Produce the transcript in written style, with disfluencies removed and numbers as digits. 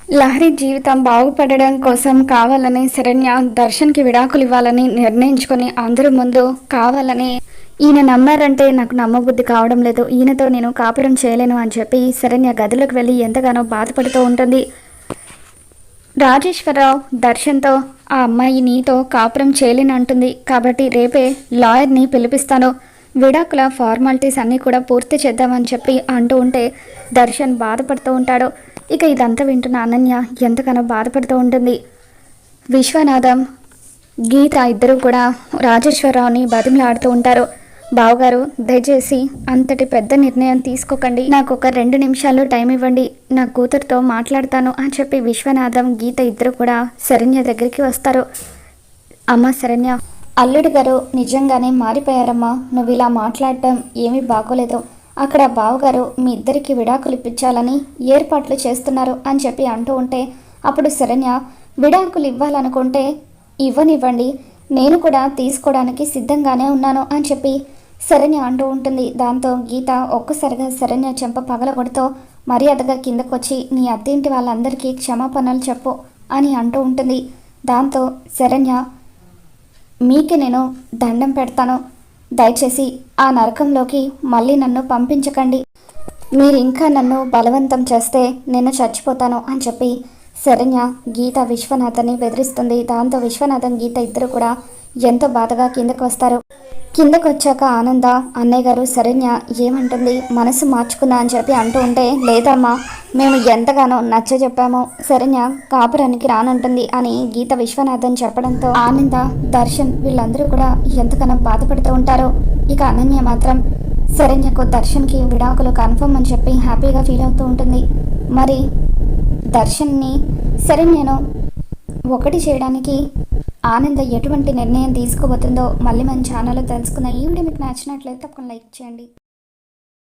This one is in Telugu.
లహరి జీవితం బాగుపడడం కోసం కావాలని శరణ్య దర్శన్కి విడాకులు ఇవ్వాలని నిర్ణయించుకొని అందరి ముందు కావాలని ఈయన నమ్మారంటే నాకు నమ్మబుద్ధి కావడం లేదు, ఈయనతో నేను కాపురం చేయలేను అని చెప్పి శరణ్య గదిలోకి వెళ్ళి ఎంతగానో బాధపడుతూ ఉంటుంది. రాజేశ్వరరావు దర్శన్తో ఆ అమ్మాయి నీతో కాపురం చేయలేని అంటుంది కాబట్టి రేపే లాయర్ని పిలిపిస్తాను, విడాకుల ఫార్మాలిటీస్ అన్నీ కూడా పూర్తి చేద్దామని చెప్పి అంటూ ఉంటే దర్శన్ బాధపడుతూ ఉంటాడు. ఇక ఇదంతా వింటున్న అనన్య ఎంతగానో బాధపడుతూ ఉంటుంది. విశ్వనాథం గీత ఇద్దరు కూడా రాజేశ్వరరావుని బతిమలాడుతూ ఉంటారు. బావగారు దయచేసి అంతటి పెద్ద నిర్ణయం తీసుకోకండి, నాకు ఒక 2 నిమిషాలు టైం ఇవ్వండి, నా కూతురుతో మాట్లాడతాను అని చెప్పి విశ్వనాథం గీత ఇద్దరు కూడా శరణ్య దగ్గరికి వస్తారు. అమ్మ శరణ్య, అల్లుడు గారు నిజంగానే మారిపోయారమ్మా, నువ్వు ఇలా మాట్లాడటం ఏమీ బాగోలేదు, అక్కడ బావగారు మీ ఇద్దరికి విడాకులు ఇప్పించాలని ఏర్పాట్లు చేస్తున్నారు అని చెప్పి అంటూ ఉంటే అప్పుడు శరణ్య విడాకులు ఇవ్వాలనుకుంటే ఇవ్వనివ్వండి, నేను కూడా తీసుకోవడానికి సిద్ధంగానే ఉన్నాను అని చెప్పి శరణ్య అంటూ ఉంటుంది. దాంతో గీత ఒక్కసారిగా శరణ్య చెంప పగలగొడుతూ మర్యాదగా కిందకొచ్చి నీ అత్తింటి వాళ్ళందరికీ క్షమాపణలు చెప్పు అని అంటూ ఉంటుంది. దాంతో శరణ్య మీకే నేను దండం పెడతాను, దయచేసి ఆ నరకంలోకి మళ్ళీ నన్ను పంపించకండి, మీరు ఇంకా నన్ను బలవంతం చేస్తే నేను చచ్చిపోతాను అని చెప్పి శరణ్య గీత విశ్వనాథన్ని బెదిరిస్తుంది. దాంతో విశ్వనాథన్ గీత ఇద్దరు కూడా ఎంతో బాధగా కిందకు వస్తారు. కిందకు వచ్చాక ఆనంద అన్నయ్య గారు శరణ్య ఏమంటుంది మనసు మార్చుకుందా అని చెప్పి అంటూ ఉంటే లేదమ్మా, మేము ఎంతగానో నచ్చ చెప్పాము, శరణ్య కాపురానికి రానంటుంది అని గీత విశ్వనాథన్ చెప్పడంతో ఆనంద దర్శన్ వీళ్ళందరూ కూడా ఎంతగానో బాధపడుతూ ఉంటారు. ఇక అనన్య మాత్రం శరణ్యకు దర్శన్కి విడాకులు కన్ఫర్మ్ అని చెప్పి హ్యాపీగా ఫీల్ అవుతూ ఉంటుంది. మరి దర్శన్ని శరణ్యను ఒకటి చేయడానికి ఆనంద ఎటువంటి నిర్ణయం తీసుకోబోతుందో మళ్ళీ మన ఛానల్లో తెలుసుకుందాం. ఈ వీడియో మీకు నచ్చినట్లయితే తప్పకుండా లైక్ చేయండి.